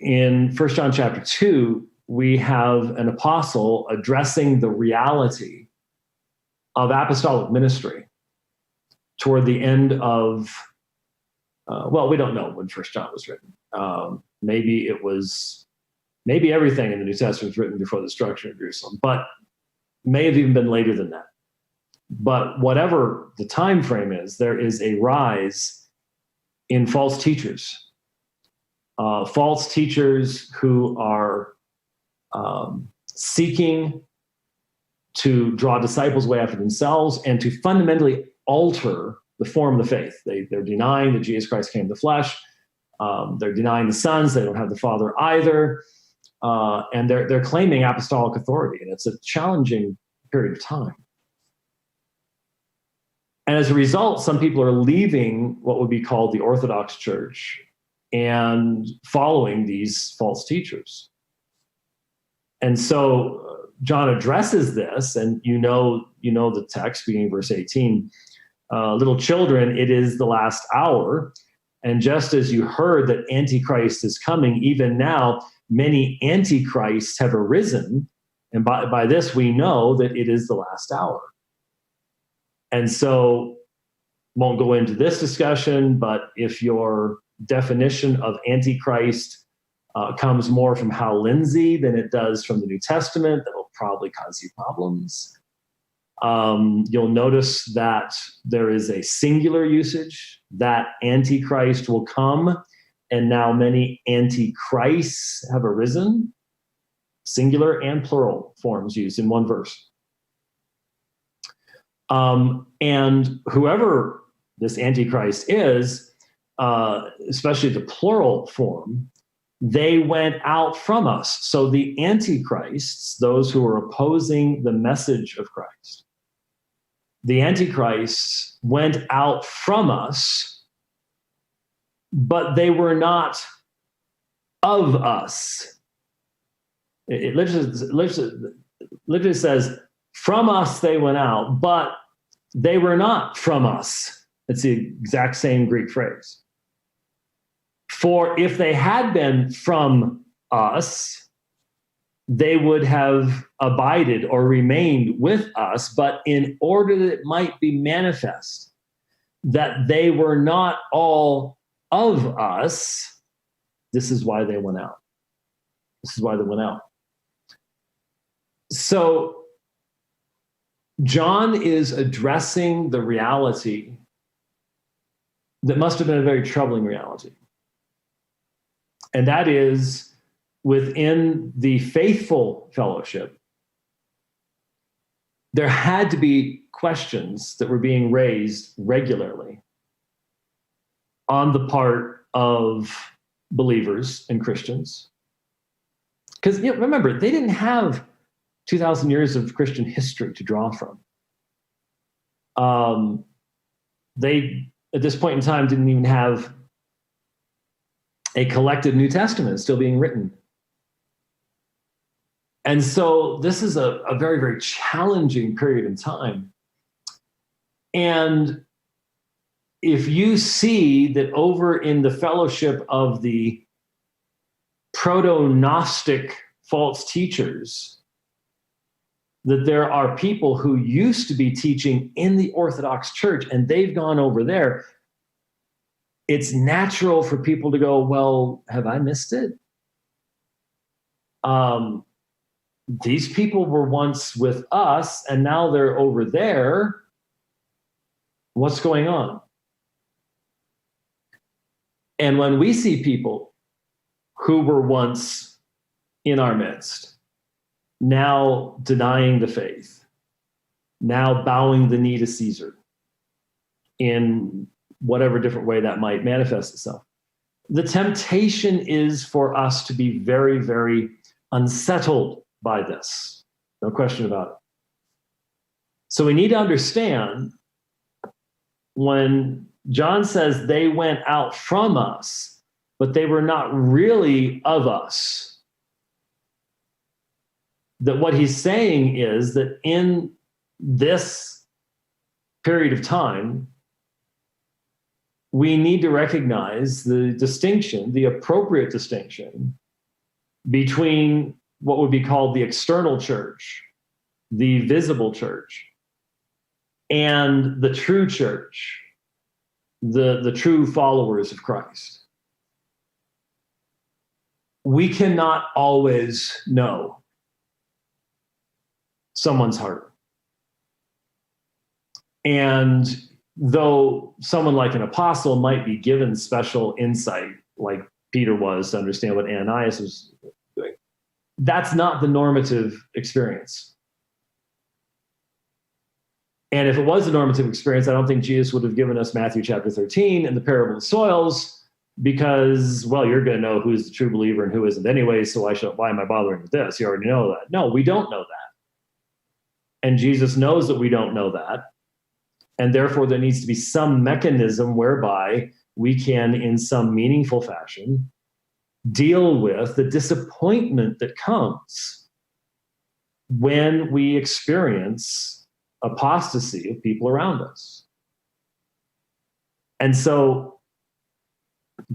in 1 John chapter 2, we have an apostle addressing the reality of apostolic ministry toward the end of, we don't know when 1 John was written. Maybe everything in the New Testament was written before the destruction of Jerusalem, but may have even been later than that. But whatever the time frame is, there is a rise in false teachers who are seeking to draw disciples away after themselves and to fundamentally alter the form of the faith. They're denying that Jesus Christ came in the flesh. They're denying the Son, so they don't have the Father either. And they're claiming apostolic authority, and it's a challenging period of time. And as a result, some people are leaving what would be called the Orthodox Church and following these false teachers. And so John addresses this, and you know the text, beginning verse 18. Little children, it is the last hour. And just as you heard that Antichrist is coming, even now many Antichrists have arisen. And by this we know that it is the last hour. And so, won't go into this discussion, but if your definition of Antichrist comes more from Hal Lindsey than it does from the New Testament, that'll probably cause you problems. You'll notice that there is a singular usage, that Antichrist will come, and now many Antichrists have arisen. Singular and plural forms used in one verse. And whoever this Antichrist is, especially the plural form, they went out from us. So the Antichrists, those who are opposing the message of Christ, the Antichrists went out from us, but they were not of us. It literally says, from us they went out, but they were not from us. It's the exact same Greek phrase. For if they had been from us, they would have abided or remained with us, but in order that it might be manifest that they were not all of us, this is why they went out. This is why they went out. So John is addressing the reality that must have been a very troubling reality. And that is, within the faithful fellowship, there had to be questions that were being raised regularly on the part of believers and Christians. Because remember, they didn't have 2,000 years of Christian history to draw from. They, at this point in time, didn't even have a collected New Testament still being written. And so this is a very, very challenging period in time. And if you see that over in the fellowship of the proto-gnostic false teachers, that there are people who used to be teaching in the Orthodox Church and they've gone over there, it's natural for people to go, well, have I missed it? These people were once with us and now they're over there. What's going on? And when we see people who were once in our midst, now denying the faith, now bowing the knee to Caesar in whatever different way that might manifest itself, the temptation is for us to be very, very unsettled by this. No question about it. So we need to understand when John says they went out from us, but they were not really of us, that what he's saying is that in this period of time, we need to recognize the distinction, the appropriate distinction between what would be called the external church, the visible church, and the true church, the true followers of Christ. We cannot always know someone's heart. And though someone like an apostle might be given special insight, like Peter was, to understand what Ananias was doing, that's not the normative experience. And if it was a normative experience, I don't think Jesus would have given us Matthew chapter 13 and the parable of the soils, because, well, you're going to know who's the true believer and who isn't anyway, so why am I bothering with this? You already know that. No, we don't know that. And Jesus knows that we don't know that. And therefore, there needs to be some mechanism whereby we can, in some meaningful fashion, deal with the disappointment that comes when we experience apostasy of people around us. And so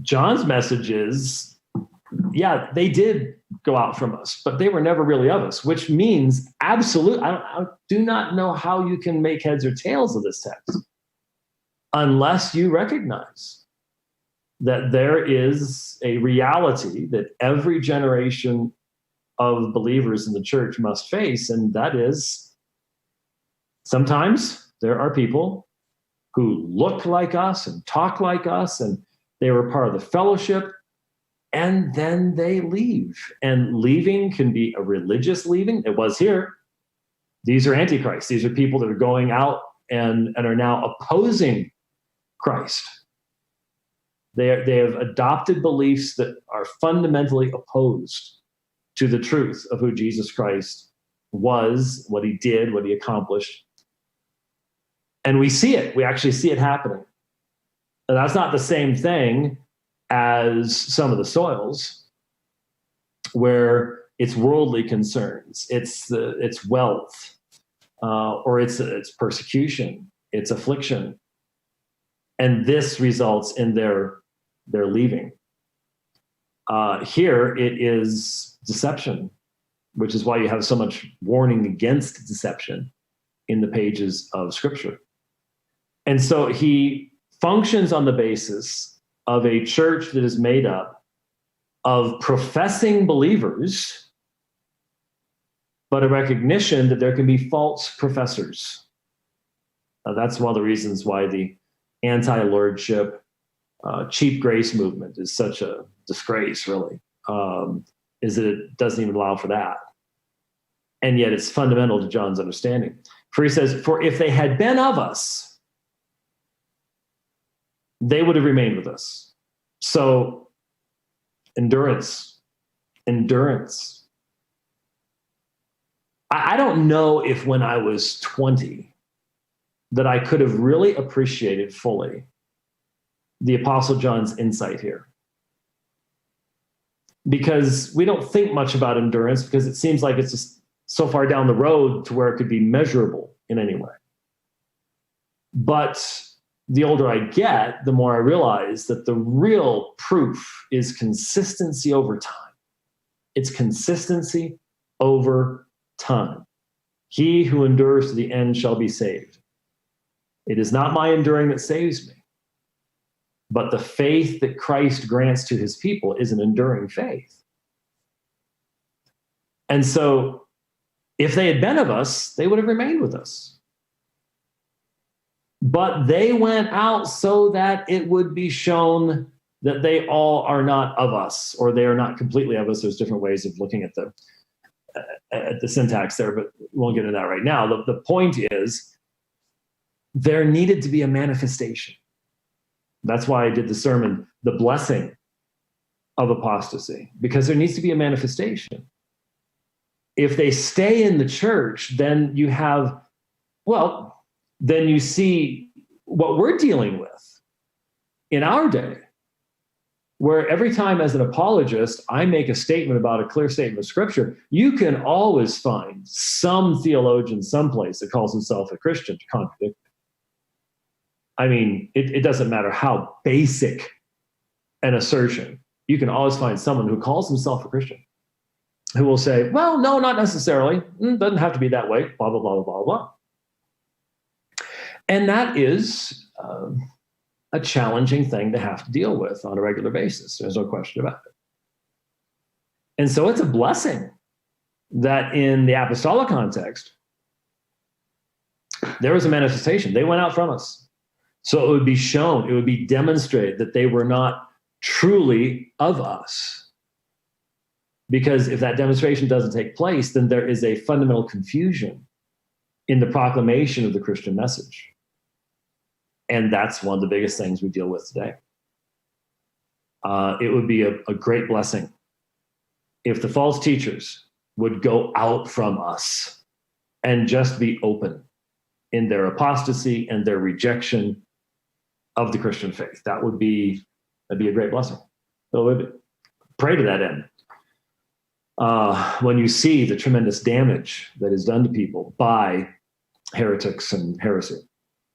John's message is, yeah, they did go out from us, but they were never really of us, which means absolutely, I do not know how you can make heads or tails of this text unless you recognize that there is a reality that every generation of believers in the church must face, and that is, sometimes there are people who look like us and talk like us, and they were part of the fellowship, and then they leave. And leaving can be a religious leaving. It was here. These are Antichrist. These are people that are going out and are now opposing Christ. They have adopted beliefs that are fundamentally opposed to the truth of who Jesus Christ was, what he did, what he accomplished. And we see it. We actually see it happening. And that's not the same thing as some of the soils, where it's worldly concerns, it's wealth, or it's persecution, it's affliction, and this results in their leaving. Here it is deception, which is why you have so much warning against deception in the pages of Scripture. And so he functions on the basis of a church that is made up of professing believers, but a recognition that there can be false professors. That's one of the reasons why the anti-lordship, cheap grace movement is such a disgrace, really, is that it doesn't even allow for that. And yet it's fundamental to John's understanding. For he says, for if they had been of us, they would have remained with us. So endurance. I don't know if when I was 20 that I could have really appreciated fully the Apostle John's insight here. Because we don't think much about endurance because it seems like it's just so far down the road to where it could be measurable in any way. But the older I get, the more I realize that the real proof is consistency over time. It's consistency over time. He who endures to the end shall be saved. It is not my enduring that saves me, but the faith that Christ grants to his people is an enduring faith. And so if they had been of us, they would have remained with us. But they went out so that it would be shown that they all are not of us, or they are not completely of us. There's different ways of looking at the syntax there, but we won't get into that right now. The point is, there needed to be a manifestation. That's why I did the sermon, The Blessing of Apostasy, because there needs to be a manifestation. If they stay in the church, then you have, then you see what we're dealing with in our day, where every time as an apologist, I make a statement about a clear statement of Scripture, you can always find some theologian someplace that calls himself a Christian to contradict it. I mean, it doesn't matter how basic an assertion. You can always find someone who calls himself a Christian who will say, well, no, not necessarily. Doesn't have to be that way, blah, blah, blah, blah, blah. And that is a challenging thing to have to deal with on a regular basis. There's no question about it. And so it's a blessing that in the apostolic context, there was a manifestation. They went out from us. So it would be shown, it would be demonstrated that they were not truly of us. Because if that demonstration doesn't take place, then there is a fundamental confusion in the proclamation of the Christian message. And that's one of the biggest things we deal with today. It would be a great blessing if the false teachers would go out from us and just be open in their apostasy and their rejection of the Christian faith. That'd be a great blessing. So pray to that end. When you see the tremendous damage that is done to people by heretics and heresy.